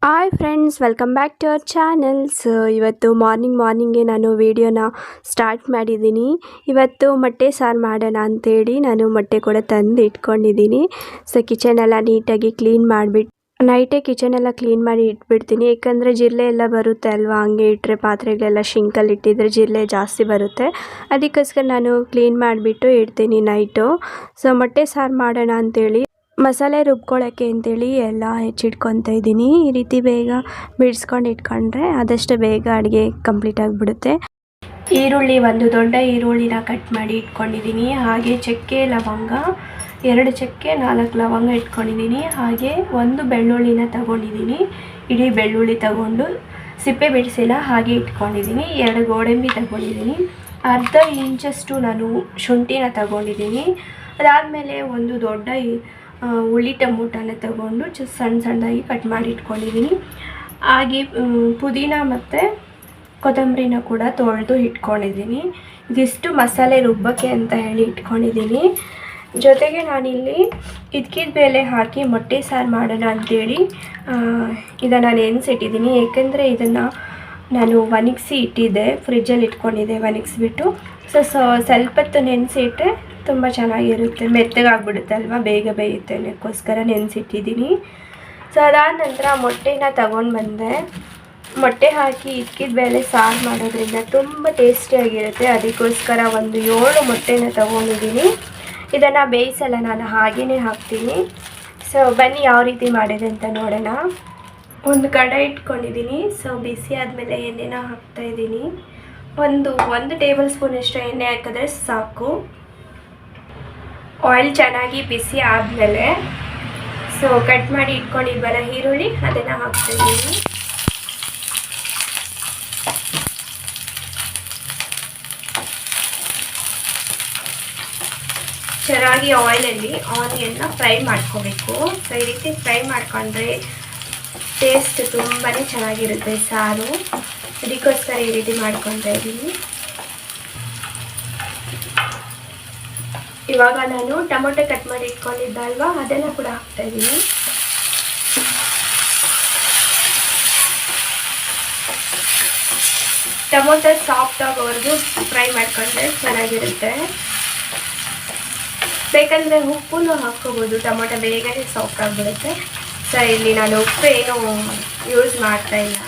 Hi friends, welcome back to our channels. ಇವತ್ತು ಮಾರ್ನಿಂಗ್ಗೆ ನಾನು ವಿಡಿಯೋನ ಸ್ಟಾರ್ಟ್ ಮಾಡಿದ್ದೀನಿ. ಇವತ್ತು ಮೊಟ್ಟೆ ಸಾರು ಮಾಡೋಣ ಅಂಥೇಳಿ ನಾನು ಮೊಟ್ಟೆ ಕೂಡ ತಂದು ಇಟ್ಕೊಂಡಿದ್ದೀನಿ. ಸೊ ಕಿಚನೆಲ್ಲ ನೀಟಾಗಿ ಕ್ಲೀನ್ ಮಾಡಿಬಿಟ್ಟು ನೈಟೇ ಕಿಚನೆಲ್ಲ ಕ್ಲೀನ್ ಮಾಡಿ ಇಟ್ಬಿಡ್ತೀನಿ. ಏಕೆಂದರೆ ಜಿರಳೆ ಎಲ್ಲ ಬರುತ್ತೆ ಅಲ್ವಾ, ಹಂಗೆ ಇಟ್ಟರೆ ಪಾತ್ರೆಗಳೆಲ್ಲ ಶಿಂಕಲ್ಲಿ ಇಟ್ಟಿದ್ರೆ ಜಿರಳೆ ಜಾಸ್ತಿ ಬರುತ್ತೆ. ಅದಕ್ಕೋಸ್ಕರ ನಾನು ಕ್ಲೀನ್ ಮಾಡಿಬಿಟ್ಟು ಇಡ್ತೀನಿ ನೈಟು. ಸೊ ಮೊಟ್ಟೆ ಸಾರು ಮಾಡೋಣ ಅಂಥೇಳಿ ಮಸಾಲೆ ರುಬ್ಕೊಳ್ಳೋಕ್ಕೆ ಅಂತೇಳಿ ಎಲ್ಲ ಹೆಚ್ಚಿಟ್ಕೊತಾ ಇದ್ದೀನಿ. ಈ ರೀತಿ ಬೇಗ ಬಿಡಿಸ್ಕೊಂಡು ಇಟ್ಕೊಂಡ್ರೆ ಆದಷ್ಟು ಬೇಗ ಅಡುಗೆ ಕಂಪ್ಲೀಟ್ ಆಗಿಬಿಡುತ್ತೆ. ಈರುಳ್ಳಿ, ಒಂದು ದೊಡ್ಡ ಈರುಳ್ಳಿನ ಕಟ್ ಮಾಡಿ ಇಟ್ಕೊಂಡಿದ್ದೀನಿ. ಹಾಗೆ ಚಕ್ಕೆ, ಲವಂಗ, 2 ಚಕ್ಕೆ, 4 ಲವಂಗ ಇಟ್ಕೊಂಡಿದ್ದೀನಿ. ಹಾಗೆ ಒಂದು ಬೆಳ್ಳುಳ್ಳಿನ ತಗೊಂಡಿದ್ದೀನಿ. ಇಡೀ ಬೆಳ್ಳುಳ್ಳಿ ತಗೊಂಡು ಸಿಪ್ಪೆ ಬಿಡಿಸಿಲ್ಲ ಹಾಗೆ ಇಟ್ಕೊಂಡಿದ್ದೀನಿ. 2 ಗೋಡಂಬಿ ತಗೊಂಡಿದ್ದೀನಿ. ಅರ್ಧ ಇಂಚಷ್ಟು ನಾನು ಶುಂಠಿನ ತಗೊಂಡಿದ್ದೀನಿ. ಅದಾದಮೇಲೆ ಒಂದು ದೊಡ್ಡ ಹುಳಿ ಟೊಮೊಟೊನ ತಗೊಂಡು ಸಣ್ಣದಾಗಿ ಕಟ್ ಮಾಡಿ ಇಟ್ಕೊಂಡಿದ್ದೀನಿ. ಹಾಗೆ ಪುದೀನ ಮತ್ತು ಕೊತ್ತಂಬರಿನ ಕೂಡ ತೊಳೆದು ಇಟ್ಕೊಂಡಿದ್ದೀನಿ. ಇದಿಷ್ಟು ಮಸಾಲೆ ರುಬ್ಬಕ್ಕೆ ಅಂತ ಹೇಳಿ ಇಟ್ಕೊಂಡಿದ್ದೀನಿ. ಜೊತೆಗೆ ನಾನಿಲ್ಲಿ ಇದ್ಕಿದ ಬೇಳೆ ಹಾಕಿ ಮೊಟ್ಟೆ ಸಾರು ಮಾಡೋಣ ಅಂಥೇಳಿ ಇದನ್ನು ನೆನೆಸಿಟ್ಟಿದ್ದೀನಿ. ಏಕೆಂದರೆ ಇದನ್ನು ನಾನು ಒಣಗಿಸಿ ಇಟ್ಟಿದ್ದೆ, ಫ್ರಿಜ್ಜಲ್ಲಿ ಇಟ್ಕೊಂಡಿದ್ದೆ ಒಣಗಿಸ್ಬಿಟ್ಟು. ಸ್ವಲ್ಪ ಹೊತ್ತು ನೆನೆಸಿಟ್ಟರೆ ತುಂಬ ಚೆನ್ನಾಗಿರುತ್ತೆ, ಮೆತ್ತಗಾಗ್ಬಿಡುತ್ತೆ ಅಲ್ವಾ, ಬೇಗ ಬೇಯುತ್ತೆ. ಅದಕ್ಕೋಸ್ಕರ ನೆನೆಸಿಟ್ಟಿದ್ದೀನಿ. ಸೊ ಅದಾದ ನಂತರ ಮೊಟ್ಟೆನ ತಗೊಂಡು ಬಂದೆ. ಮೊಟ್ಟೆ ಹಾಕಿ ಇದ್ಕಿದ ಬೇಳೆ ಸಾರು ಮಾಡೋದ್ರಿಂದ ತುಂಬ ಟೇಸ್ಟಿಯಾಗಿರುತ್ತೆ. ಅದಕ್ಕೋಸ್ಕರ ಒಂದು 7 ಮೊಟ್ಟೆನ ತಗೊಂಡಿದ್ದೀನಿ. ಇದನ್ನು ಬೇಯಿಸಲ್ಲ, ನಾನು ಹಾಗೆಯೇ ಹಾಕ್ತೀನಿ. ಸೊ ಬನ್ನಿ ಯಾವ ರೀತಿ ಮಾಡಿದೆ ಅಂತ ನೋಡೋಣ. ಒಂದು ಕಡಾಯಿ ಇಟ್ಕೊಂಡಿದ್ದೀನಿ. ಸೊ ಬಿಸಿ ಆದಮೇಲೆ ಎಣ್ಣೆನ ಹಾಕ್ತಾಯಿದ್ದೀನಿ. ಒಂದು ಟೇಬಲ್ ಸ್ಪೂನಷ್ಟು ಎಣ್ಣೆ ಹಾಕಿದ್ರೆ ಸಾಕು. ಆಯಿಲ್ ಚೆನ್ನಾಗಿ ಬಿಸಿ ಆದಮೇಲೆ ಕಟ್ ಮಾಡಿ ಇಟ್ಕೊಂಡಿದ್ವಲ್ಲ ಈರುಳ್ಳಿ, ಅದನ್ನು ಹಾಕ್ತಾಯಿದ್ದೀನಿ. ಚೆನ್ನಾಗಿ ಆಯಿಲಲ್ಲಿ ಆನಿಯನ್ನ ಫ್ರೈ ಮಾಡ್ಕೋಬೇಕು. ಸೊ ಈ ರೀತಿ ಫ್ರೈ ಮಾಡ್ಕೊಂಡ್ರೆ ಟೇಸ್ಟ್ ತುಂಬಾ ಚೆನ್ನಾಗಿರುತ್ತೆ ಸಾರು. ಅದಕ್ಕೋಸ್ಕರ ಈ ರೀತಿ ಮಾಡ್ಕೊತಾ ಇದ್ದೀನಿ. ಇವಾಗ ನಾನು ಟೊಮೊಟೊ ಕಟ್ ಮಾಡಿ ಇಟ್ಕೊಂಡಿದ್ದಲ್ವಾ, ಅದನ್ನು ಕೂಡ ಹಾಕ್ತಾಯಿದ್ದೀನಿ. ಟೊಮೊಟೊ ಸಾಫ್ಟ್ ಆಗೋವರೆಗೂ ಫ್ರೈ ಮಾಡ್ಕೊಂಡ್ರೆ ಚೆನ್ನಾಗಿರುತ್ತೆ. ಬೇಕಂದರೆ ಉಪ್ಪನ್ನು ಹಾಕ್ಕೋಬೋದು, ಟೊಮೊಟೊ ಬೇಗನೆ ಸಾಫ್ಟ್ ಆಗಿಬಿಡುತ್ತೆ. ಸೊ ಇಲ್ಲಿ ನಾನು ಉಪ್ಪು ಏನು ಯೂಸ್ ಮಾಡ್ತಾಯಿಲ್ಲ.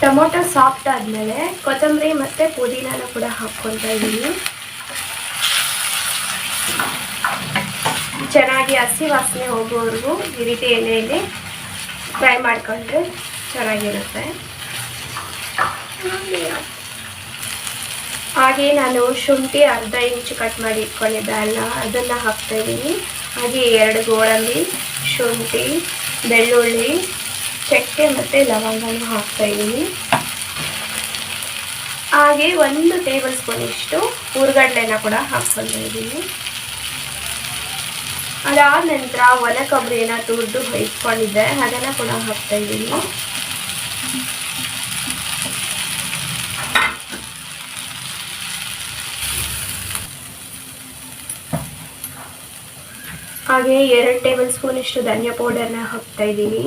ಟೊಮೊಟೊ ಸಾಫ್ಟ್ ಆದಮೇಲೆ ಕೊತ್ತಂಬರಿ ಮತ್ತು ಪುದೀನನ ಕೂಡ ಹಾಕ್ಕೊತಾ ಇದ್ದೀನಿ. ಚೆನ್ನಾಗಿ ಹಸಿ ವಾಸನೆ ಹೋಗೋವರೆಗೂ ಈ ರೀತಿ ಎಣ್ಣೆಯಲ್ಲಿ ಫ್ರೈ ಮಾಡಿಕೊಂಡ್ರೆ ಚೆನ್ನಾಗಿರುತ್ತೆ. ಹಾಗೆ ನಾನು ಶುಂಠಿ ಅರ್ಧ ಇಂಚು ಕಟ್ ಮಾಡಿ ಇಟ್ಕೊಂಡಿದ್ದೆ ಅಲ್ಲ, ಅದನ್ನು ಹಾಕ್ತಾಯಿದ್ದೀನಿ. ಹಾಗೆ 2 ಗೋಡಂಬಿ, ಶುಂಠಿ, ಬೆಳ್ಳುಳ್ಳಿ, ಚಕ್ಕೆ ಮತ್ತು ಲವಂಗನೂ ಹಾಕ್ತಾಯಿದ್ದೀನಿ. ಹಾಗೆ 1 ಟೇಬಲ್ ಸ್ಪೂನಿಷ್ಟು ಹುರ್ಗಡ್ಲೆನ ಕೂಡ ಹಾಕ್ಕೊಳ್ತಾ ಇದ್ದೀನಿ. ಅದಾದ ನಂತರ ಒಣ ಕೊಬ್ಬರಿನ ತುರಿದು ಇಟ್ಕೊಂಡಿದ್ದೆ, ಅದನ್ನು ಕೂಡ ಹಾಕ್ತಾಯಿದ್ದೀನಿ. ಹಾಗೆ 2 ಟೇಬಲ್ ಸ್ಪೂನಿಷ್ಟು ಧನಿಯಾ ಪೌಡರ್ನ ಹಾಕ್ತಾಯಿದ್ದೀನಿ.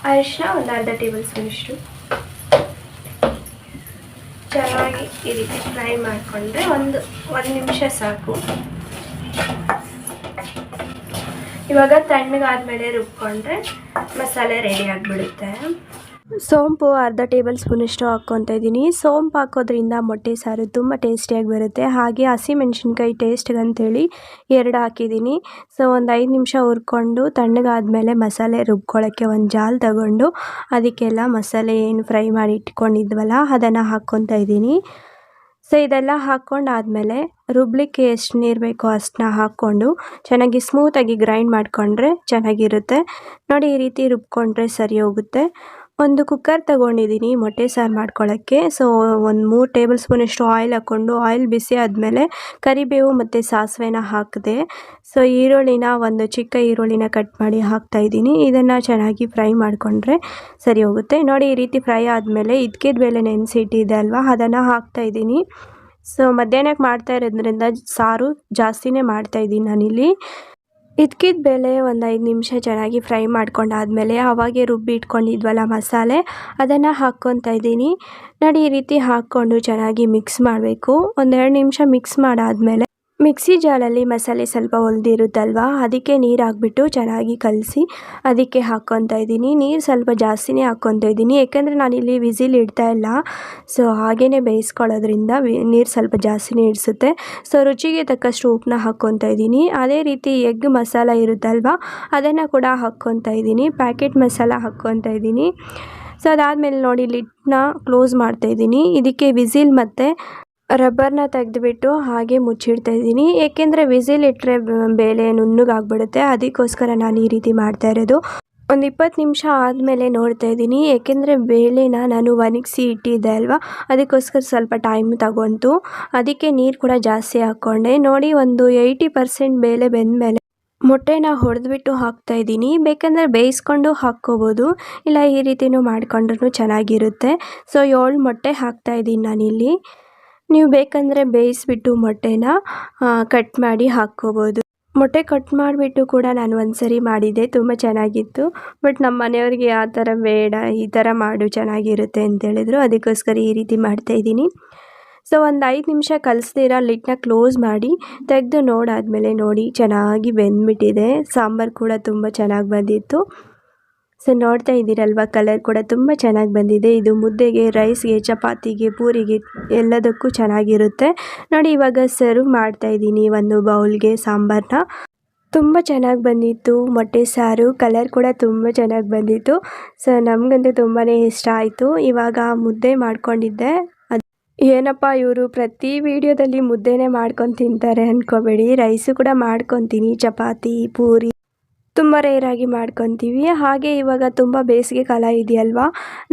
ಅರಿಶಿನ ಒಂದು ಅರ್ಧ ಟೇಬಲ್ ಸ್ಪೂನಿಷ್ಟು. ಚೆನ್ನಾಗಿ ಈ ರೀತಿ ಫ್ರೈ ಮಾಡಿಕೊಂಡ್ರೆ ಒಂದು ನಿಮಿಷ ಸಾಕು. ಇವಾಗ ತಣ್ಣಗಾದ್ಮೇಲೆ ರುಬ್ಕೊಂಡ್ರೆ ಮಸಾಲೆ ರೆಡಿ ಆಗಿಬಿಡುತ್ತೆ. ಸೋಂಪು ಅರ್ಧ ಟೇಬಲ್ ಸ್ಪೂನಷ್ಟು ಹಾಕ್ಕೊತಾ ಇದ್ದೀನಿ. ಸೋಂಪು ಹಾಕೋದ್ರಿಂದ ಮೊಟ್ಟೆ ಸಾರು ತುಂಬ ಟೇಸ್ಟಿಯಾಗಿ ಬರುತ್ತೆ. ಹಾಗೆ ಹಸಿಮೆಣ್ಸಿನ್ಕಾಯಿ ಟೇಸ್ಟ್ಗೆ ಅಂಥೇಳಿ 2 ಹಾಕಿದ್ದೀನಿ. ಸೊ ಒಂದು 5 ನಿಮಿಷ ಹುರ್ಕೊಂಡು ತಣ್ಣಗಾದ್ಮೇಲೆ ಮಸಾಲೆ ರುಬ್ಕೊಳ್ಳೋಕ್ಕೆ ಒಂದು ಜಾಲ್ ತಗೊಂಡು ಅದಕ್ಕೆಲ್ಲ ಮಸಾಲೆ ಏನು ಫ್ರೈ ಮಾಡಿ ಇಟ್ಕೊಂಡಿದ್ವಲ್ಲ ಅದನ್ನು ಹಾಕ್ಕೊತಾ ಇದ್ದೀನಿ. ಸೊ ಇದೆಲ್ಲ ಹಾಕ್ಕೊಂಡಾದ್ಮೇಲೆ ರುಬ್ಲಿಕ್ಕೆ ಎಷ್ಟು ನೀರು ಬೇಕೋ ಅಷ್ಟನ್ನ ಹಾಕ್ಕೊಂಡು ಚೆನ್ನಾಗಿ ಸ್ಮೂತಾಗಿ ಗ್ರೈಂಡ್ ಮಾಡಿಕೊಂಡ್ರೆ ಚೆನ್ನಾಗಿರುತ್ತೆ. ನೋಡಿ, ಈ ರೀತಿ ರುಬ್ಕೊಂಡ್ರೆ ಸರಿ ಹೋಗುತ್ತೆ. ಒಂದು ಕುಕ್ಕರ್ ತಗೊಂಡಿದ್ದೀನಿ ಮೊಟ್ಟೆ ಸಾರು ಮಾಡ್ಕೊಳ್ಳೋಕ್ಕೆ. ಸೊ ಒಂದು 3 ಟೇಬಲ್ ಸ್ಪೂನಷ್ಟು ಆಯಿಲ್ ಹಾಕ್ಕೊಂಡು ಆಯಿಲ್ ಬಿಸಿ ಆದಮೇಲೆ ಕರಿಬೇವು ಮತ್ತು ಸಾಸಿವೆನ ಹಾಕಿದೆ. ಸೊ ಒಂದು ಚಿಕ್ಕ ಈರುಳ್ಳಿನ ಕಟ್ ಮಾಡಿ ಹಾಕ್ತಾಯಿದ್ದೀನಿ. ಇದನ್ನು ಚೆನ್ನಾಗಿ ಫ್ರೈ ಮಾಡಿಕೊಂಡ್ರೆ ಸರಿ ಹೋಗುತ್ತೆ. ನೋಡಿ, ಈ ರೀತಿ ಫ್ರೈ ಆದಮೇಲೆ ಇದ್ಕಿದ ಬೇಳೆ ನೆನೆಸಿ ಇಟ್ಟಿದ್ದೆ ಅಲ್ವಾ, ಅದನ್ನು ಹಾಕ್ತಾಯಿದ್ದೀನಿ. ಸೊ ಮಧ್ಯಾಹ್ನಕ್ಕೆ ಮಾಡ್ತಾ ಇರೋದ್ರಿಂದ ಸಾರು ಜಾಸ್ತಿನೇ ಮಾಡ್ತಾಯಿದ್ದೀನಿ ನಾನಿಲ್ಲಿ. ಇದ್ಕಿದ ಬೇಳೆ ಒಂದು 5 ನಿಮಿಷ ಚೆನ್ನಾಗಿ ಫ್ರೈ ಮಾಡ್ಕೊಂಡಾದಮೇಲೆ ಅವಾಗೆ ರುಬ್ಬಿ ಇಟ್ಕೊಂಡಿದ್ವಲ್ಲ ಮಸಾಲೆ, ಅದನ್ನು ಹಾಕ್ಕೊತಾ ಇದ್ದೀನಿ. ನೋಡಿ, ಈ ರೀತಿ ಹಾಕ್ಕೊಂಡು ಚೆನ್ನಾಗಿ ಮಿಕ್ಸ್ ಮಾಡಬೇಕು. 1-2 ನಿಮಿಷ ಮಿಕ್ಸ್ ಮಾಡಾದಮೇಲೆ ಮಿಕ್ಸಿ ಜಾರಲ್ಲಿ ಮಸಾಲೆ ಸ್ವಲ್ಪ ಒಲ್ದಿರುತ್ತಲ್ವ, ಅದಕ್ಕೆ ನೀರು ಹಾಕ್ಬಿಟ್ಟು ಚೆನ್ನಾಗಿ ಕಲಸಿ ಅದಕ್ಕೆ ಹಾಕ್ಕೊತಾ ಇದ್ದೀನಿ. ನೀರು ಸ್ವಲ್ಪ ಜಾಸ್ತಿನೇ ಹಾಕ್ಕೊತಾ ಇದ್ದೀನಿ, ಯಾಕೆಂದರೆ ನಾನಿಲ್ಲಿ ವಿಸಿಲ್ ಇಡ್ತಾ ಇಲ್ಲ. ಸೊ ಹಾಗೇ ಬೇಯಿಸ್ಕೊಳ್ಳೋದ್ರಿಂದ ನೀರು ಸ್ವಲ್ಪ ಜಾಸ್ತಿನೇ ಇಡಿಸುತ್ತೆ. ಸೊ ರುಚಿಗೆ ತಕ್ಕಷ್ಟು ಉಪ್ಪನ್ನ ಹಾಕ್ಕೊತಾ ಇದ್ದೀನಿ. ಅದೇ ರೀತಿ ಎಗ್ ಮಸಾಲ ಇರುತ್ತಲ್ವ, ಅದನ್ನು ಕೂಡ ಹಾಕ್ಕೊತಾ ಇದ್ದೀನಿ. ಪ್ಯಾಕೆಟ್ ಮಸಾಲ ಹಾಕ್ಕೊತಾ ಇದ್ದೀನಿ. ಸೊ ಅದಾದಮೇಲೆ ನೋಡಿ, ಲಿಡ್ನ ಕ್ಲೋಸ್ ಮಾಡ್ತಾಯಿದ್ದೀನಿ. ಇದಕ್ಕೆ ವಿಸಿಲ್ ಮತ್ತು ರಬ್ಬರ್ನ ತೆಗೆದುಬಿಟ್ಟು ಹಾಗೆ ಮುಚ್ಚಿಡ್ತಾ ಇದ್ದೀನಿ. ಏಕೆಂದರೆ ವಿಸಿಲ್ ಇಟ್ಟರೆ ಬೇಳೆ ನುಣ್ಣಗಾಗ್ಬಿಡುತ್ತೆ, ಅದಕ್ಕೋಸ್ಕರ ನಾನು ಈ ರೀತಿ ಮಾಡ್ತಾ ಇರೋದು. ಒಂದು 20 ನಿಮಿಷ ಆದಮೇಲೆ ನೋಡ್ತಾ ಇದ್ದೀನಿ, ಏಕೆಂದರೆ ಬೇಳೆನ ನಾನು ಒಣಗಿಸಿ ಇಟ್ಟಿದ್ದೆ ಅಲ್ವಾ, ಅದಕ್ಕೋಸ್ಕರ ಸ್ವಲ್ಪ ಟೈಮ್ ತಗೊಂತು. ಅದಕ್ಕೆ ನೀರು ಕೂಡ ಜಾಸ್ತಿ ಹಾಕ್ಕೊಂಡೆ. ನೋಡಿ, ಒಂದು 80% ಬೇಳೆ ಬೆಂದಮೇಲೆ ಮೊಟ್ಟೆನ ಹೊಡೆದ್ಬಿಟ್ಟು ಹಾಕ್ತಾಯಿದ್ದೀನಿ. ಬೇಕಂದರೆ ಬೇಯಿಸ್ಕೊಂಡು ಹಾಕ್ಕೋಬೋದು, ಇಲ್ಲ ಈ ರೀತಿಯೂ ಮಾಡ್ಕೊಂಡ್ರೂ ಚೆನ್ನಾಗಿರುತ್ತೆ. ಸೊ 7 ಮೊಟ್ಟೆ ಹಾಕ್ತಾಯಿದ್ದೀನಿ ನಾನಿಲ್ಲಿ. ನೀವು ಬೇಕಂದರೆ ಬೇಯಿಸ್ಬಿಟ್ಟು ಮೊಟ್ಟೆನ ಕಟ್ ಮಾಡಿ ಹಾಕ್ಕೋಬೋದು. ಮೊಟ್ಟೆ ಕಟ್ ಮಾಡಿಬಿಟ್ಟು ಕೂಡ ನಾನು ಒಂದು ಸರಿ ಮಾಡಿದ್ದೆ, ತುಂಬ ಚೆನ್ನಾಗಿತ್ತು. ಬಟ್ ನಮ್ಮ ಮನೆಯವ್ರಿಗೆ ಆ ಥರ ಬೇಡ, ಈ ಥರ ಮಾಡು ಚೆನ್ನಾಗಿರುತ್ತೆ ಅಂತೇಳಿದ್ರು, ಅದಕ್ಕೋಸ್ಕರ ಈ ರೀತಿ ಮಾಡ್ತಾಯಿದ್ದೀನಿ. ಸೊ ಒಂದು 5 ನಿಮಿಷ ಕಲಿಸ್ದಿರ ಲಿಡ್ನ ಕ್ಲೋಸ್ ಮಾಡಿ ತೆಗೆದು ನೋಡಾದಮೇಲೆ ನೋಡಿ, ಚೆನ್ನಾಗಿ ಬೆಂದ್ಬಿಟ್ಟಿದೆ. ಸಾಂಬಾರು ಕೂಡ ತುಂಬ ಚೆನ್ನಾಗಿ ಬಂದಿತ್ತು. ಸೊ ನೋಡ್ತಾ ಇದ್ದೀರಲ್ವ, ಕಲರ್ ಕೂಡ ತುಂಬ ಚೆನ್ನಾಗಿ ಬಂದಿದೆ. ಇದು ಮುದ್ದೆಗೆ, ರೈಸ್ಗೆ, ಚಪಾತಿಗೆ, ಪೂರಿಗೆ ಎಲ್ಲದಕ್ಕೂ ಚೆನ್ನಾಗಿರುತ್ತೆ. ನೋಡಿ, ಇವಾಗ ಸರ್ವ್ ಮಾಡ್ತಾಯಿದ್ದೀನಿ ಒಂದು ಬೌಲ್ಗೆ ಸಾಂಬಾರನ್ನ. ತುಂಬ ಚೆನ್ನಾಗಿ ಬಂದಿತ್ತು ಮೊಟ್ಟೆ ಸಾರು, ಕಲರ್ ಕೂಡ ತುಂಬ ಚೆನ್ನಾಗಿ ಬಂದಿತ್ತು. ಸೊ ನಮಗಂತೂ ತುಂಬಾ ಇಷ್ಟ ಆಯಿತು. ಇವಾಗ ಮುದ್ದೆ ಮಾಡ್ಕೊಂಡಿದ್ದೆ. ಏನಪ್ಪ ಇವರು ಪ್ರತಿ ವಿಡಿಯೋದಲ್ಲಿ ಮುದ್ದೆನೇ ಮಾಡ್ಕೊಂಡು ತಿಂತಾರೆ ಅಂದ್ಕೋಬೇಡಿ, ರೈಸು ಕೂಡ ಮಾಡ್ಕೊತೀನಿ, ಚಪಾತಿ, ಪೂರಿ ತುಂಬ ರೇರಾಗಿ ಮಾಡ್ಕೊತೀವಿ. ಹಾಗೆ ಇವಾಗ ತುಂಬ ಬೇಸಿಗೆ ಕಾಲ ಇದೆಯಲ್ವಾ,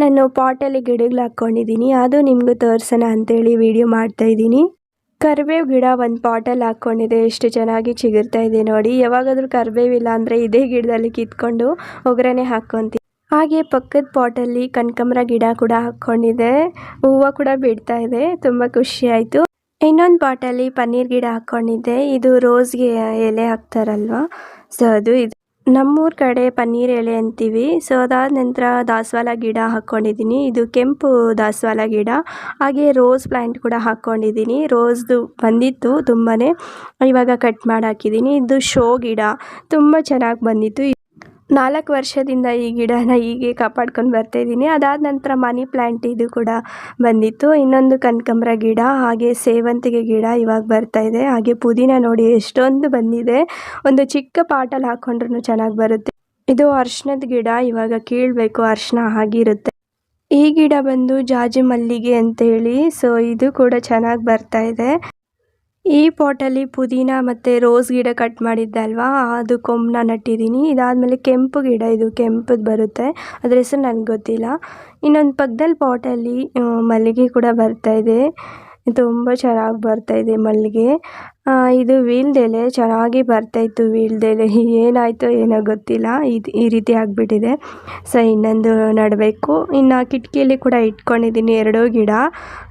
ನಾನು ಪಾಟಲ್ಲಿ ಗಿಡಗಳು ಹಾಕ್ಕೊಂಡಿದ್ದೀನಿ, ಅದು ನಿಮಗೂ ತೋರಿಸೋಣ ಅಂಥೇಳಿ ವಿಡಿಯೋ ಮಾಡ್ತಾಯಿದ್ದೀನಿ. ಕರಿಬೇವು ಗಿಡ ಒಂದು ಪಾಟಲ್ಲಿ ಹಾಕ್ಕೊಂಡಿದೆ, ಎಷ್ಟು ಚೆನ್ನಾಗಿ ಚಿಗುರ್ತಾ ಇದೆ ನೋಡಿ. ಯಾವಾಗಾದರೂ ಕರಿಬೇವಿಲ್ಲ ಅಂದರೆ ಇದೇ ಗಿಡದಲ್ಲಿ ಕಿತ್ಕೊಂಡು ಒಗ್ಗರಣೆ ಹಾಕ್ಕೊತೀವಿ. ಹಾಗೆ ಪಕ್ಕದ ಪಾಟಲ್ಲಿ ಕನಕಾಂಬರ ಗಿಡ ಕೂಡ ಹಾಕ್ಕೊಂಡಿದೆ, ಹೂವು ಕೂಡ ಬಿಡ್ತಾ ಇದೆ, ತುಂಬ ಖುಷಿ ಆಯಿತು. ಇನ್ನೊಂದು ಪಾಟಲ್ಲಿ ಪನ್ನೀರ್ ಗಿಡ ಹಾಕ್ಕೊಂಡಿದ್ದೆ, ಇದು ರೋಸ್ಗೆ ಎಲೆ ಹಾಕ್ತಾರಲ್ವ, ಸೊ ಅದು ಇದು ನಮ್ಮೂರ ಕಡೆ ಪನ್ನೀರ್ ಎಲೆ ಅಂತೀವಿ. ಸೊ ಅದಾದ ನಂತರ ದಾಸವಾಳ ಗಿಡ ಹಾಕ್ಕೊಂಡಿದ್ದೀನಿ, ಇದು ಕೆಂಪು ದಾಸವಾಳ ಗಿಡ. ಹಾಗೆ ರೋಸ್ ಪ್ಲ್ಯಾಂಟ್ ಕೂಡ ಹಾಕ್ಕೊಂಡಿದ್ದೀನಿ, ರೋಸ್ದು ಬಂದಿತ್ತು ತುಂಬಾ, ಇವಾಗ ಕಟ್ ಮಾಡಿ ಹಾಕಿದ್ದೀನಿ. ಇದು ಶೋ ಗಿಡ, ತುಂಬ ಚೆನ್ನಾಗಿ ಬಂದಿತ್ತು. 4 ವರ್ಷದಿಂದ ಈ ಗಿಡನ ಹೀಗೆ ಕಾಪಾಡ್ಕೊಂಡು ಬರ್ತಾಯಿದ್ದೀನಿ. ಅದಾದ ನಂತರ ಮನಿ ಪ್ಲ್ಯಾಂಟ್ ಇದು ಕೂಡ ಬಂದಿತ್ತು. ಇನ್ನೊಂದು ಕನಕಾಂಬರ ಗಿಡ, ಹಾಗೆ ಸೇವಂತಿಗೆ ಗಿಡ ಇವಾಗ ಬರ್ತಾಯಿದೆ. ಹಾಗೆ ಪುದೀನ ನೋಡಿ ಎಷ್ಟೊಂದು ಬಂದಿದೆ, ಒಂದು ಚಿಕ್ಕ ಪಾಟಲ್ಲಿ ಹಾಕ್ಕೊಂಡ್ರೂ ಚೆನ್ನಾಗಿ ಬರುತ್ತೆ. ಇದು ಅರ್ಶಿಣದ ಗಿಡ, ಇವಾಗ ಕೀಳಬೇಕು, ಅರ್ಶಿಣ ಆಗಿರುತ್ತೆ. ಈ ಗಿಡ ಬಂದು ಜಾಜಿ ಮಲ್ಲಿಗೆ ಅಂತೇಳಿ, ಸೊ ಇದು ಕೂಡ ಚೆನ್ನಾಗಿ ಬರ್ತಾಯಿದೆ. ಈ ಪಾಟಲ್ಲಿ ಪುದೀನ ಮತ್ತು ರೋಸ್ ಗಿಡ ಕಟ್ ಮಾಡಿದ್ದಲ್ವಾ, ಅದು ಕೊಂಬನ್ನ ನಟ್ಟಿದ್ದೀನಿ. ಇದಾದಮೇಲೆ ಕೆಂಪು ಗಿಡ, ಇದು ಕೆಂಪದು ಬರುತ್ತೆ, ಅದ್ರ ಹೆಸರು ನನಗೆ ಗೊತ್ತಿಲ್ಲ. ಇನ್ನೊಂದು ಪಕ್ಕದಲ್ಲಿ ಪಾಟಲ್ಲಿ ಮಲ್ಲಿಗೆ ಕೂಡ ಬರ್ತಾಯಿದೆ, ತುಂಬ ಚೆನ್ನಾಗಿ ಬರ್ತಾಯಿದೆ ಮಲ್ಲಿಗೆ. ಇದು ವೀಳ್ಯದೆಲೆ ಚೆನ್ನಾಗಿ ಬರ್ತಾಯಿತ್ತು, ವೀಳ್ಯದೆಲೆ ಏನಾಯಿತೋ ಏನೋ ಗೊತ್ತಿಲ್ಲ, ಈ ರೀತಿ ಆಗಿಬಿಟ್ಟಿದೆ. ಸೊ ಇನ್ನೊಂದು ನೆಡಬೇಕು. ಇನ್ನು ಕಿಟಕಿಯಲ್ಲಿ ಕೂಡ ಇಟ್ಕೊಂಡಿದ್ದೀನಿ 2 ಗಿಡ,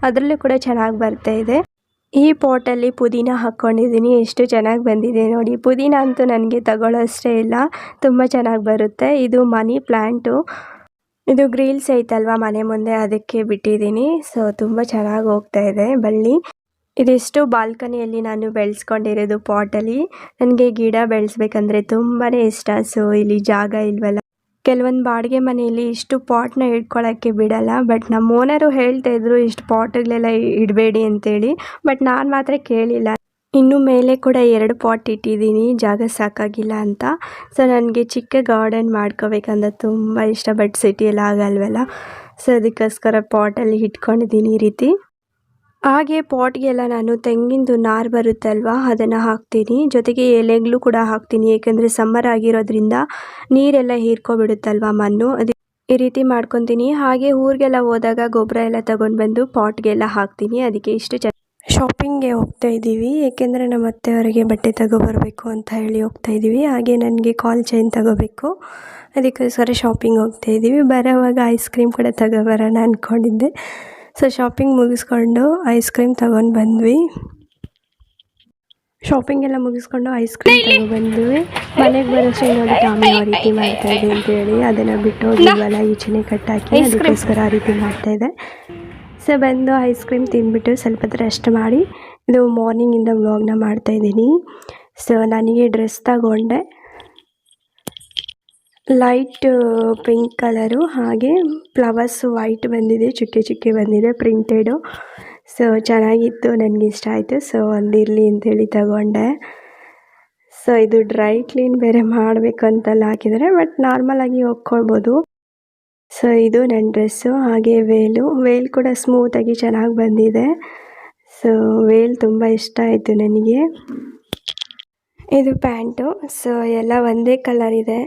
ಅದರಲ್ಲೂ ಕೂಡ ಚೆನ್ನಾಗಿ ಬರ್ತಾಯಿದೆ. ಈ ಪಾಟಲ್ಲಿ ಪುದೀನ ಹಾಕ್ಕೊಂಡಿದ್ದೀನಿ, ಎಷ್ಟು ಚೆನ್ನಾಗಿ ಬಂದಿದೆ ನೋಡಿ. ಪುದೀನ ಅಂತೂ ನನಗೆ ತಗೊಳ್ಳೋಷ್ಟೇ ಇಲ್ಲ, ತುಂಬ ಚೆನ್ನಾಗಿ ಬರುತ್ತೆ. ಇದು ಮನಿ ಪ್ಲ್ಯಾಂಟು, ಇದು ಗ್ರಿಲ್ಸ್ ಐತಲ್ವ ಮನೆ ಮುಂದೆ, ಅದಕ್ಕೆ ಬಿಟ್ಟಿದ್ದೀನಿ. ಸೊ ತುಂಬ ಚೆನ್ನಾಗಿ ಹೋಗ್ತಾ ಇದೆ ಬಳ್ಳಿ. ಇದಿಷ್ಟು ಬಾಲ್ಕನಿಯಲ್ಲಿ ನಾನು ಬೆಳೆಸ್ಕೊಂಡಿರೋದು ಪಾಟಲ್ಲಿ. ನನಗೆ ಗಿಡ ಬೆಳೆಸ್ಬೇಕಂದ್ರೆ ತುಂಬಾ ಇಷ್ಟ. ಸೊ ಇಲ್ಲಿ ಜಾಗ ಇಲ್ವಲ್ಲ, ಕೆಲವೊಂದು ಬಾಡಿಗೆ ಮನೆಯಲ್ಲಿ ಇಷ್ಟು ಪಾಟ್ನ ಇಟ್ಕೊಳ್ಳೋಕ್ಕೆ ಬಿಡಲ್ಲ. ಬಟ್ ನಮ್ಮ ಓನರು ಹೇಳ್ತಾಯಿದ್ರು ಇಷ್ಟು ಪಾಟ್ಗಳೆಲ್ಲ ಇಡಬೇಡಿ ಅಂತೇಳಿ, ಬಟ್ ನಾನು ಮಾತ್ರ ಕೇಳಿಲ್ಲ. ಇನ್ನು ಮೇಲೆ ಕೂಡ 2 ಪಾಟ್ ಇಟ್ಟಿದ್ದೀನಿ, ಜಾಗ ಸಾಕಾಗಿಲ್ಲ ಅಂತ. ಸೊ ನನಗೆ ಚಿಕ್ಕ ಗಾರ್ಡನ್ ಮಾಡ್ಕೋಬೇಕಂದ್ರೆ ತುಂಬ ಇಷ್ಟ, ಬಟ್ ಸಿಟಿಯಲ್ಲಿ ಆಗಲ್ವಲ್ಲ. ಸೊ ಅದಕ್ಕೋಸ್ಕರ ಪಾಟಲ್ಲಿ ಇಟ್ಕೊಂಡಿದ್ದೀನಿ ಈ ರೀತಿ. ಹಾಗೆ ಪಾಟ್ಗೆಲ್ಲ ನಾನು ತೆಂಗಿನದು ನಾರು ಬರುತ್ತಲ್ವ, ಅದನ್ನು ಹಾಕ್ತೀನಿ, ಜೊತೆಗೆ ಎಲೆಗಳು ಕೂಡ ಹಾಕ್ತೀನಿ. ಏಕೆಂದರೆ ಸಮ್ಮರ್ ಆಗಿರೋದ್ರಿಂದ ನೀರೆಲ್ಲ ಹೀರ್ಕೊಬಿಡುತ್ತಲ್ವ ಮಣ್ಣು, ಈ ರೀತಿ ಮಾಡ್ಕೊತೀನಿ. ಹಾಗೆ ಊರಿಗೆಲ್ಲ ಹೋದಾಗ ಗೊಬ್ಬರ ಎಲ್ಲ ತಗೊಂಡು ಬಂದು ಪಾಟ್ಗೆಲ್ಲ ಹಾಕ್ತೀನಿ. ಅದಕ್ಕೆ ಇಷ್ಟು ಶಾಪಿಂಗ್ಗೆ ಹೋಗ್ತಾ ಇದ್ದೀವಿ, ಏಕೆಂದರೆ ನಮ್ಮ ಅತ್ತೆಯವರಿಗೆ ಬಟ್ಟೆ ತಗೊಬರಬೇಕು ಅಂತ ಹೇಳಿ ಹೋಗ್ತಾ ಇದ್ದೀವಿ. ಹಾಗೆ ನನಗೆ ಕಾಲ್ ಚೈನ್ ತಗೋಬೇಕು, ಅದಕ್ಕೋಸ್ಕರ ಶಾಪಿಂಗ್ ಹೋಗ್ತಾ ಇದ್ದೀವಿ. ಬರೋವಾಗ ಐಸ್ ಕ್ರೀಮ್ ಕೂಡ ತಗೊಬರೋಣ ಅಂದ್ಕೊಂಡಿದ್ದೆ. ಸೊ ಶಾಪಿಂಗ್ ಮುಗಿಸ್ಕೊಂಡು ಐಸ್ ಕ್ರೀಮ್ ತಗೊಂಡು ಬಂದ್ವಿ. ಶಾಪಿಂಗ್ ಎಲ್ಲ ಮುಗಿಸ್ಕೊಂಡು ಐಸ್ ಕ್ರೀಮ್ ತಗೊಬಂದ್ವಿ. ಮನೆಗೆ ಬರೋಷ್ಟು ನೋಡಿ ಟಾಮಿ ಯಾವ ರೀತಿ ಮಾಡ್ತಾಯಿದೆ ಅಂತೇಳಿ ಅದನ್ನು ಬಿಟ್ಟು ಹೋಗಿದ್ವಲ್ಲ ಈಚೆನೆ ಕಟ್ಟಾಕಿ, ಅದಕ್ಕೋಸ್ಕರ ಆ ರೀತಿ ಮಾಡ್ತಾಯಿದ್ದೆ. ಸೊ ಬಂದು ಐಸ್ ಕ್ರೀಮ್ ತಿಂದ್ಬಿಟ್ಟು ಸ್ವಲ್ಪ ಹೊತ್ತು ರೆಸ್ಟ್ ಮಾಡಿ ಇದು ಮಾರ್ನಿಂಗಿಂದ ವ್ಲಾಗ್ನ ಮಾಡ್ತಾಯಿದ್ದೀನಿ. ಸೊ ನನಗೆ ಡ್ರೆಸ್ ತಗೊಂಡೆ, ಲೈಟ್ ಪಿಂಕ್ ಕಲರು, ಹಾಗೆ ಫ್ಲವರ್ಸ್ ವೈಟ್ ಬಂದಿದೆ, ಚುಕ್ಕೆ ಚುಕ್ಕೆ ಬಂದಿದೆ ಪ್ರಿಂಟೆಡು. ಸೊ ಚೆನ್ನಾಗಿತ್ತು, ನನಗೆ ಇಷ್ಟ ಆಯಿತು. ಸೊ ಒಂದಿರಲಿ ಅಂತೇಳಿ ತಗೊಂಡೆ. ಸೊ ಇದು ಡ್ರೈ ಕ್ಲೀನ್ ಬೇರೆ ಮಾಡಬೇಕು ಅಂತೆಲ್ಲ ಹಾಕಿದ್ದಾರೆ, ಬಟ್ ನಾರ್ಮಲಾಗಿ ಹೋಗ್ಕೊಳ್ಬೋದು. ಸೊ ಇದು ನನ್ನ ಡ್ರೆಸ್ಸು. ಹಾಗೆ ವೇಲ್ ಕೂಡ ಸ್ಮೂತಾಗಿ ಚೆನ್ನಾಗಿ ಬಂದಿದೆ. ಸೊ ವೇಲ್ ತುಂಬ ಇಷ್ಟ ಆಯಿತು ನನಗೆ. ಇದು ಪ್ಯಾಂಟು. ಸೊ ಎಲ್ಲ ಒಂದೇ ಕಲರ್ ಇದೆ.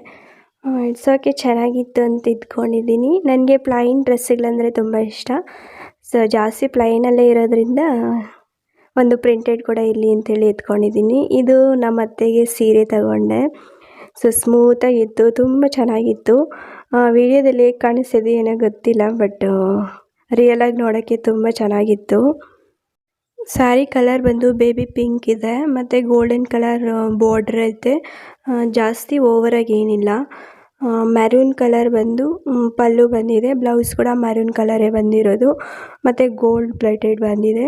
ಇಟ್ಸ್ ಓಕೆ, ಚೆನ್ನಾಗಿತ್ತು ಅಂತ ಇಟ್ಕೊಂಡಿದ್ದೀನಿ. ನನಗೆ ಪ್ಲೈನ್ ಡ್ರೆಸ್ಸುಗಳಂದರೆ ತುಂಬ ಇಷ್ಟ. ಸೊ ಜಾಸ್ತಿ ಪ್ಲೈನಲ್ಲೇ ಇರೋದ್ರಿಂದ ಒಂದು ಪ್ರಿಂಟೆಡ್ ಕೂಡ ಇರಲಿ ಅಂತೇಳಿ ಎತ್ಕೊಂಡಿದ್ದೀನಿ. ಇದು ನಮ್ಮ ಅತ್ತೆಗೆ ಸೀರೆ ತಗೊಂಡೆ. ಸೊ ಸ್ಮೂತಾಗಿತ್ತು, ತುಂಬ ಚೆನ್ನಾಗಿತ್ತು. ವಿಡಿಯೋದಲ್ಲಿ ಹೇಗೆ ಕಾಣಿಸ್ತಿದೆ ಏನೋ ಗೊತ್ತಿಲ್ಲ, ಬಟ್ ರಿಯಲಾಗಿ ನೋಡೋಕ್ಕೆ ತುಂಬ ಚೆನ್ನಾಗಿತ್ತು. ಸ್ಯಾರಿ ಕಲರ್ ಬಂದು ಬೇಬಿ ಪಿಂಕ್ ಇದೆ, ಮತ್ತು ಗೋಲ್ಡನ್ ಕಲರ್ ಬಾರ್ಡ್ರ್ ಐತೆ. ಜಾಸ್ತಿ ಓವರಾಗಿ ಏನಿಲ್ಲ. ಮೆರೂನ್ ಕಲರ್ ಬಂದು ಪಲ್ಲು ಬಂದಿದೆ, ಬ್ಲೌಸ್ ಕೂಡ ಮೆರೂನ್ ಕಲರೇ ಬಂದಿರೋದು, ಮತ್ತು ಗೋಲ್ಡ್ ಪ್ಲೇಟೆಡ್ ಬಂದಿದೆ.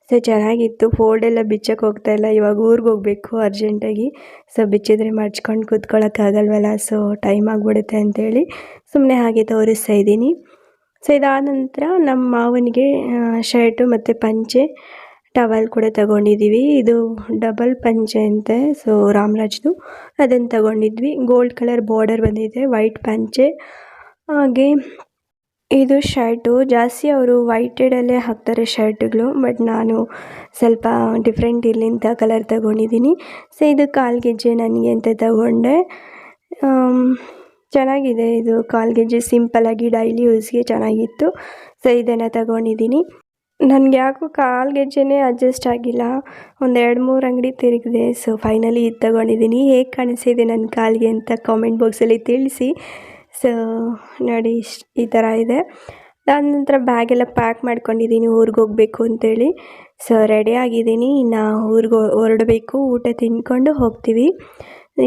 ಸೊ ಚೆನ್ನಾಗಿತ್ತು. ಫೋಲ್ಡ್ ಎಲ್ಲ ಬಿಚ್ಚಕ್ಕೆ ಹೋಗ್ತಾಯಿಲ್ಲ, ಇವಾಗ ಊರಿಗೆ ಹೋಗಬೇಕು ಅರ್ಜೆಂಟಾಗಿ. ಸೊ ಬಿಚ್ಚಿದ್ರೆ ಮಡ್ಚ್ಕೊಂಡು ಕೂತ್ಕೊಳ್ಳೋಕ್ಕಾಗಲ್ವಲ್ಲ, ಸೊ ಟೈಮ್ ಆಗಿಬಿಡುತ್ತೆ ಅಂಥೇಳಿ ಸುಮ್ಮನೆ ಹಾಗೆ ತೋರಿಸ್ತಾ ಇದ್ದೀನಿ. ಸೊ ಇದಾದ ನಂತರ ನಮ್ಮ ಮಾವನಿಗೆ ಶರ್ಟು ಮತ್ತು ಪಂಚೆ ಟವಲ್ ಕೂಡ ತಗೊಂಡಿದ್ದೀವಿ. ಇದು ಡಬಲ್ ಪಂಚೆ ಅಂತೆ, ಸೊ ರಾಮರಾಜ್ದು, ಅದನ್ನು ತಗೊಂಡಿದ್ವಿ. ಗೋಲ್ಡ್ ಕಲರ್ ಬಾರ್ಡರ್ ಬಂದಿದೆ, ವೈಟ್ ಪಂಚೆ. ಹಾಗೆ ಇದು ಶರ್ಟು. ಜಾಸ್ತಿ ಅವರು ವೈಟೆಡಲ್ಲೇ ಹಾಕ್ತಾರೆ ಶರ್ಟ್ಗಳು, ಬಟ್ ನಾನು ಸ್ವಲ್ಪ ಡಿಫ್ರೆಂಟ್ ಇರಲಿ ಅಂತ ಕಲರ್ ತಗೊಂಡಿದ್ದೀನಿ. ಸೊ ಇದು ಕಾಲ್ಗೆಜ್ಜೆ ನನಗೆ ಅಂತ ತಗೊಂಡೆ. ಚೆನ್ನಾಗಿದೆ ಇದು ಕಾಲ್ಗೆಜ್ಜೆ, ಸಿಂಪಲ್ಲಾಗಿ ಡೈಲಿ ಯೂಸ್ಗೆ ಚೆನ್ನಾಗಿತ್ತು. ಸೊ ಇದನ್ನು ತಗೊಂಡಿದ್ದೀನಿ. ನನಗೆ ಯಾಕೋ ಕಾಲ್ಗೆಜ್ಜೆನೇ ಅಡ್ಜಸ್ಟ್ ಆಗಿಲ್ಲ, ಒಂದು 2-3 ಅಂಗಡಿ ತಿರುಗಿದೆ. ಸೊ ಫೈನಲಿ ಇದು ತಗೊಂಡಿದ್ದೀನಿ. ಹೇಗೆ ಕಾಣಿಸ್ತಿದೆ ನನ್ನ ಕಾಲಿಗೆ ಅಂತ ಕಾಮೆಂಟ್ ಬಾಕ್ಸಲ್ಲಿ ತಿಳಿಸಿ. ಸೊ ನೋಡಿ ಈ ಥರ ಇದೆ. ಅದಾದ ನಂತರ ಬ್ಯಾಗೆಲ್ಲ ಪ್ಯಾಕ್ ಮಾಡ್ಕೊಂಡಿದ್ದೀನಿ ಊರಿಗೆ ಹೋಗಬೇಕು ಅಂತೇಳಿ. ಸೊ ರೆಡಿ ಆಗಿದ್ದೀನಿ, ಇನ್ನು ಊರಿಗೆ ಹೊರಡಬೇಕು. ಊಟ ತಿಂದ್ಕೊಂಡು ಹೋಗ್ತೀವಿ,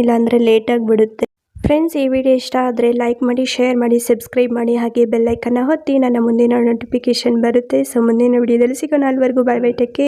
ಇಲ್ಲಾಂದರೆ ಲೇಟಾಗಿಬಿಡುತ್ತೆ. ಫ್ರೆಂಡ್ಸ್, ಈ ವಿಡಿಯೋ ಇಷ್ಟ ಆದರೆ ಲೈಕ್ ಮಾಡಿ, ಶೇರ್ ಮಾಡಿ, ಸಬ್ಸ್ಕ್ರೈಬ್ ಮಾಡಿ, ಹಾಗೆ ಬೆಲ್ಲೈಕನ್ನ ಒತ್ತಿ. ನನ್ನ ಮುಂದಿನ ನೋಟಿಫಿಕೇಷನ್ ಬರುತ್ತೆ. ಸೊ ಮುಂದಿನ ವಿಡಿಯೋದಲ್ಲಿ ಸಿಗೋಣ. ಅಲ್ಲಿವರೆಗೂ ಬೈ ಬೈ, ಟೇಕ್ ಕೇರ್.